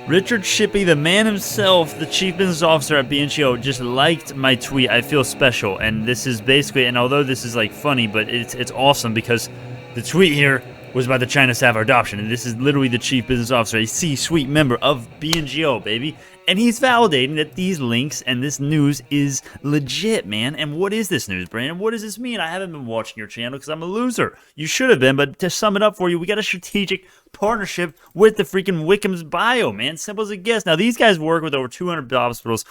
Richard Shippey, the man himself, the chief business officer at BNGO, just liked my tweet. I feel special, and this is basically, and although this is like funny, but it's awesome because the tweet here was about the China Saphyr adoption, and this is literally the chief business officer, a C-suite member of BNGO, baby. And he's validating that these links and this news is legit, man. And what is this news, Brandon? What does this mean? I haven't been watching your channel because I'm a loser. You should have been, but to sum it up for you, we got a strategic partnership with the freaking Wickhams Bio, man. Simple as it gets. Now, these guys work with over 200 hospitals,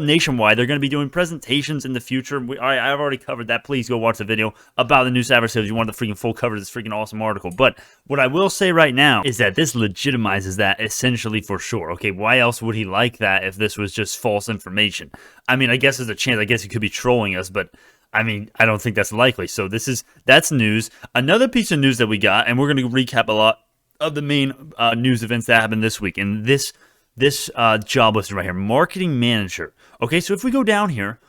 nationwide. They're going to be doing presentations in the future. I've already covered that. Please go watch the video about the new Saphyr sales if you want the freaking full cover of this freaking awesome article. But what I will say right now is that this legitimizes that essentially for sure. Okay, why else would he like that if this was just false information? I mean, I guess there's a chance. I guess he could be trolling us, but I mean, I don't think that's likely. So that's news. Another piece of news that we got, and we're going to recap a lot of the main news events that happened this week. And this job listing right here, marketing manager. Okay, so if we go down here,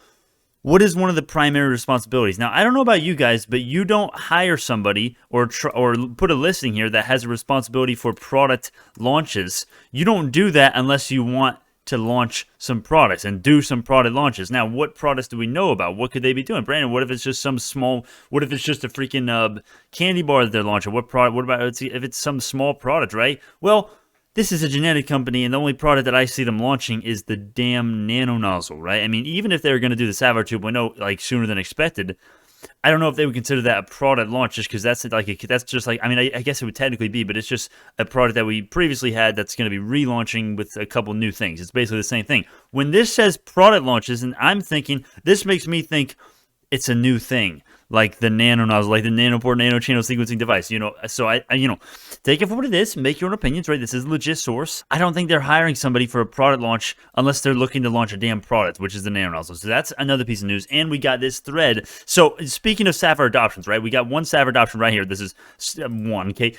what is one of the primary responsibilities? Now, I don't know about you guys, but you don't hire somebody or put a listing here that has a responsibility for product launches. You don't do that unless you want to launch some products and do some product launches. Now, what products do we know about? What could they be doing? Brandon, what if it's just what if it's just a freaking candy bar that they're launching? What about if it's some small product, right? Well, this is a genetic company, and the only product that I see them launching is the damn Nanonozzle, right? I mean, even if they were going to do the Saphyr 2.0 like sooner than expected, I don't know if they would consider that a product launch just because that's just like, I mean, I guess it would technically be, but it's just a product that we previously had that's going to be relaunching with a couple new things. It's basically the same thing. When this says product launches, and I'm thinking, this makes me think it's a new thing, like the Nanonozzle, like the nanopore nanochannel sequencing device, so I take it for what it is, make your own opinions, right? This is a legit source. I don't think they're hiring somebody for a product launch unless they're looking to launch a damn product, which is the Nanonozzle. So that's another piece of news, and we got this thread. So speaking of Saphyr adoptions, right? We got one Saphyr adoption right here. This is one, okay?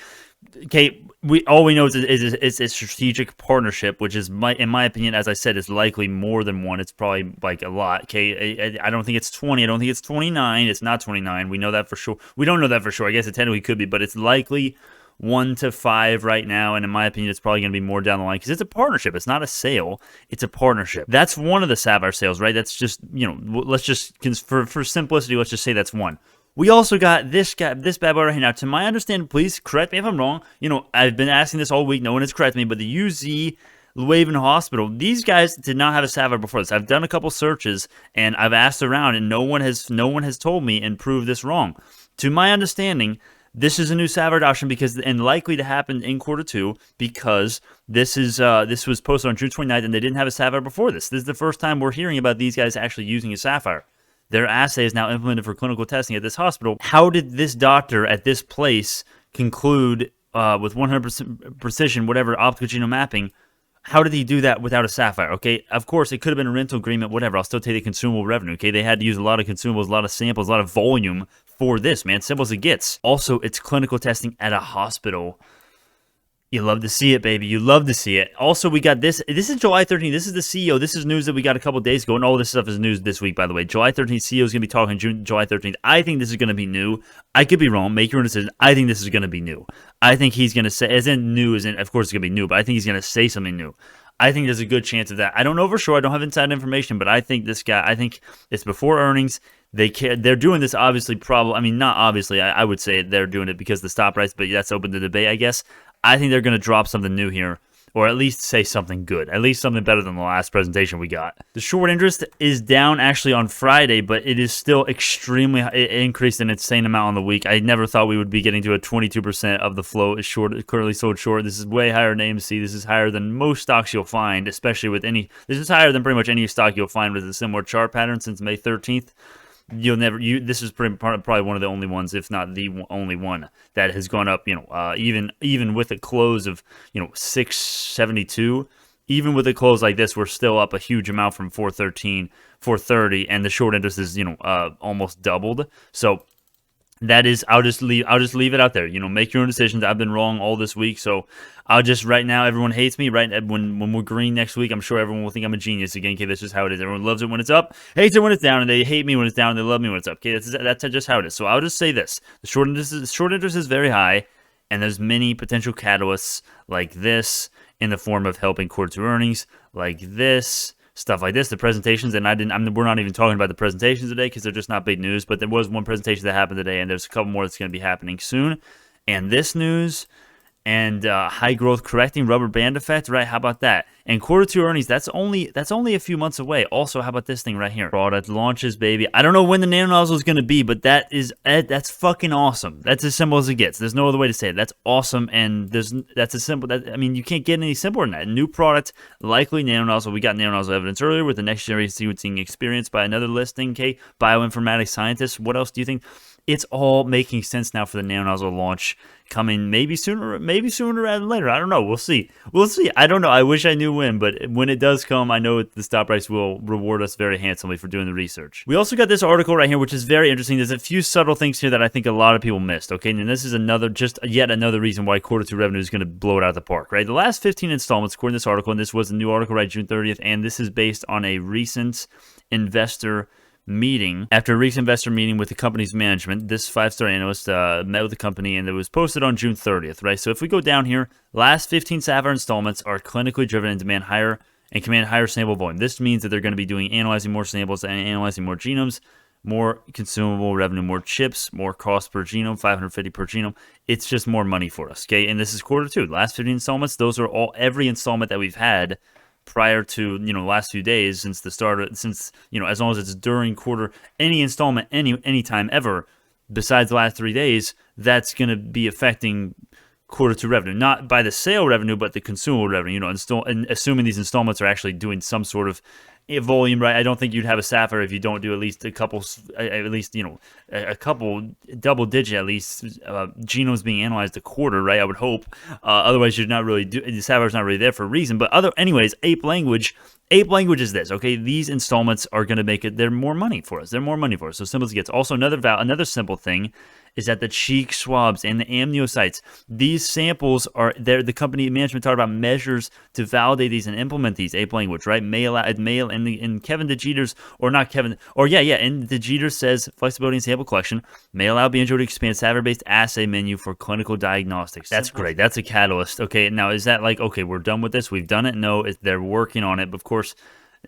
Okay, all we know is it's a strategic partnership, which is, in my opinion, as I said, is likely more than one. It's probably like a lot. Okay, I don't think it's 20. I don't think it's 29. It's not 29. We know that for sure. We don't know that for sure. I guess it technically could be, but it's likely 1 to 5 right now, and in my opinion, it's probably going to be more down the line because it's a partnership. It's not a sale. It's a partnership. That's one of the Saphyr sales, right? That's just, let's just, for simplicity, let's just say that's one. We also got this bad boy right here. Now, to my understanding, please correct me if I'm wrong. I've been asking this all week. No one has corrected me, but the UZ Leuven Hospital, these guys did not have a Saphyr before this. I've done a couple searches, and I've asked around, and no one has told me and proved this wrong. To my understanding, this is a new Saphyr adoption and likely to happen in Q2 because this was posted on June 29th, and they didn't have a Saphyr before this. This is the first time we're hearing about these guys actually using a Saphyr. Their assay is now implemented for clinical testing at this hospital. How did this doctor at this place conclude with 100% precision, whatever, optical genome mapping? How did he do that without a Saphyr? Okay, of course, it could have been a rental agreement, whatever. I'll still take the consumable revenue, okay? They had to use a lot of consumables, a lot of samples, a lot of volume for this, man. Simple as it gets. Also, it's clinical testing at a hospital. You love to see it, baby. You love to see it. Also, we got this. This is July 13th. This is the CEO. This is news that we got a couple days ago, and all this stuff is news this week, by the way. July 13th, CEO is going to be talking July 13th. I think this is going to be new. I could be wrong. Make your own decision. I think this is going to be new. I think he's going to say, as in new, of course it's going to be new, but I think he's going to say something new. I think there's a good chance of that. I don't know for sure. I don't have inside information, but I think this guy, I think it's before earnings. They're doing this obviously not obviously. I would say they're doing it because of the stop price, but that's open to debate, I guess. I think they're going to drop something new here, or at least say something good, at least something better than the last presentation we got. The short interest is down actually on Friday, but it is still extremely increased an insane amount on the week. I never thought we would be getting to a 22% of the float is currently sold short. This is way higher than AMC. This is higher than most stocks you'll find, especially with this is higher than pretty much any stock you'll find with a similar chart pattern since May 13th. This is probably one of the only ones, if not the only one, that has gone up, even with a close of, 672, even with a close like this, we're still up a huge amount from 413, 430, and the short interest is, almost doubled. So that is, I'll just leave it out there. Make your own decisions. I've been wrong all this week, so I'll just, right now, everyone hates me. Right when we're green next week, I'm sure everyone will think I'm a genius again. Okay, that's just how it is. Everyone loves it when it's up, hates it when it's down, and they hate me when it's down, and they love me when it's up. Okay, that's just how it is. So I'll just say this: the short interest is very high, And there's many potential catalysts like this in the form of helping Q2 earnings, like this, stuff like this, the presentations. And we're not even talking about the presentations today because they're just not big news. But there was one presentation that happened today, and there's a couple more that's going to be happening soon. And this news, and high growth correcting rubber band effect, right? How about that? And Q2 earnings, that's only a few months away. Also, how about this thing right here? Product launches, baby. I don't know when the nanonozzle is going to be, but that's fucking awesome. That's as simple as it gets. There's no other way to say it. That's awesome, and that's as simple. You can't get any simpler than that. New product, likely nanonozzle. We got nanonozzle evidence earlier with the next generation sequencing experience by another listing, okay? Bioinformatics scientists. What else do you think? It's all making sense now for the nanonozzle launch coming maybe sooner rather than later. I don't know. We'll see. I don't know. I wish I knew when, but when it does come, I know the stock price will reward us very handsomely for doing the research. We also got this article right here, which is very interesting. There's a few subtle things here that I think a lot of people missed, okay? And this is yet another reason why Q2 revenue is going to blow it out of the park, right? The last 15 installments, according to this article, and this was a new article, right, June 30th, and this is based on a recent investor meeting. After a recent investor meeting with the company's management, this 5-star analyst met with the company, and it was posted on June 30th, right? So if we go down here, last 15 Saphyr installments are clinically driven and command higher sample volume. This means that they're going to be analyzing more samples and analyzing more genomes, more consumable revenue, more chips, more cost per genome, $550 per genome. It's just more money for us, okay? And this is Q2. Last 15 installments, those are every installment that we've had prior to the last few days since the start, as long as it's during quarter, any installment any time ever besides the last 3 days, that's going to be affecting Q2 revenue, not by the sale revenue but the consumable revenue, and assuming these installments are actually doing some sort of volume, right? I don't think you'd have a Saphyr if you don't do at least a couple double digit at least genomes being analyzed a quarter, right? I would hope. Otherwise, you're not really the Saphyr's not really there for a reason. But anyways, ape language is this, okay? These installments are going to make it. They're more money for us. So simple as it gets. Also, another simple thing is that the cheek swabs and the amniocytes, these samples are there. The company management talked about measures to validate these and implement these. Ape language, right? Mail in Kevin DeJeter's, or not Kevin, or and DeJeter says flexibility in sample collection may allow BNGO to expand Saphyr-based assay menu for clinical diagnostics. That's great. That's a catalyst. Okay, now is that like, okay, we're done with this? We've done it? No, they're working on it. But of course,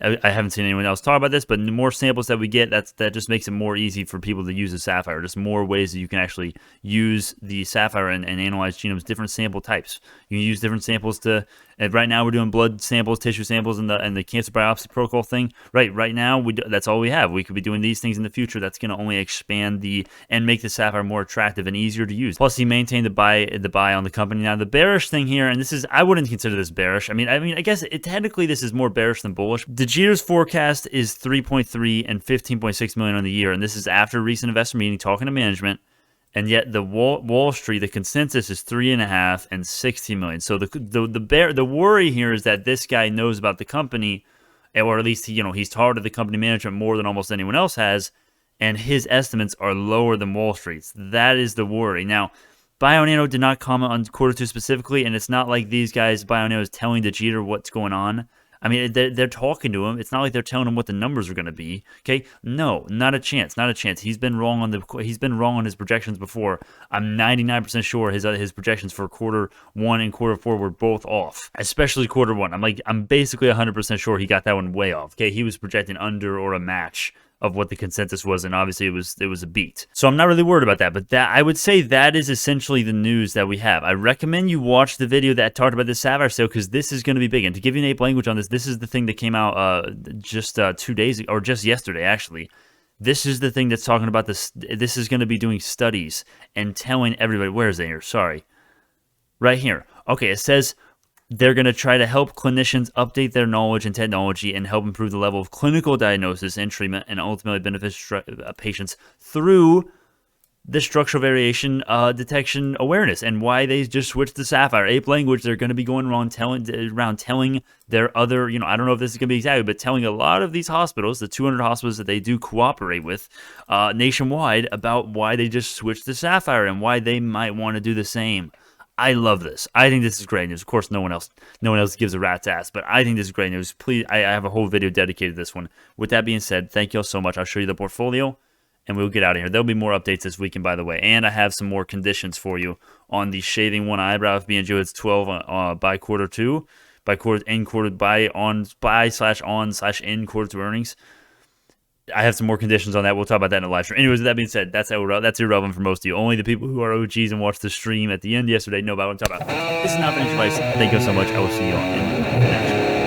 I haven't seen anyone else talk about this, but the more samples that we get, that just makes it more easy for people to use the Saphyr. Just more ways that you can actually use the Saphyr and analyze genomes, different sample types. You can use different samples to. Right now, we're doing blood samples, tissue samples, and the cancer biopsy protocol thing. Right now, that's all we have. We could be doing these things in the future. That's going to only expand and make the Saphyr more attractive and easier to use. Plus, he maintained the buy on the company. Now, the bearish thing here, and I wouldn't consider this bearish. I guess technically this is more bearish than bullish. DeJeter's forecast is 3.3 and 15.6 million on the year, and this is after a recent investor meeting talking to management. And yet the Wall Street, the consensus is 3.5 and 16 million. So the worry here is that this guy knows about the company, or at least he's talked to the company management more than almost anyone else has, and his estimates are lower than Wall Street's. That is the worry. Now, Bionano did not comment on Q2 specifically, and it's not like these guys, Bionano, is telling DeJeter what's going on. They're talking to him. It's not like they're telling him what the numbers are going to be. Okay, no, not a chance. He's been wrong on his projections before. I'm 99% sure his projections for Q1 and Q4 were both off, especially Q1. I'm basically 100% sure he got that one way off. Okay, he was projecting under or a match of what the consensus was, and obviously it was a beat. So I'm not really worried about that, but I would say that is essentially the news that we have. I recommend you watch the video that talked about the Saphyr sale, because this is going to be big. And to give you an ape language on this is the thing that came out just 2 days ago, or just yesterday actually. This is the thing that's talking about this. This is going to be doing studies and telling everybody. Where is it here? Sorry. Right here. Okay, it says they're going to try to help clinicians update their knowledge and technology and help improve the level of clinical diagnosis and treatment, and ultimately benefit patients through the structural variation detection awareness. And why they just switched to Saphyr. Ape language, they're going to be going around telling their other, I don't know if this is going to be exactly, but telling a lot of these hospitals, the 200 hospitals that they do cooperate with nationwide, about why they just switched to Saphyr and why they might want to do the same. I love this. I think this is great news. Of course, no one else gives a rat's ass, but I think this is great news. Please, I have a whole video dedicated to this one. With that being said, thank you all so much. I'll show you the portfolio, and we'll get out of here. There'll be more updates this weekend, by the way, and I have some more conditions for you on the shaving one eyebrow. If BNGO, it's 12 by quarter two, by quarter in quarter by on by slash on slash in quarter two earnings. I have some more conditions on that. We'll talk about that in a live stream. Anyways, with that being said, that's irrelevant for most of you. Only the people who are OGs and watched the stream at the end yesterday know about what I'm talking about. This is not financial advice. Thank you so much. I will see you all in the next one.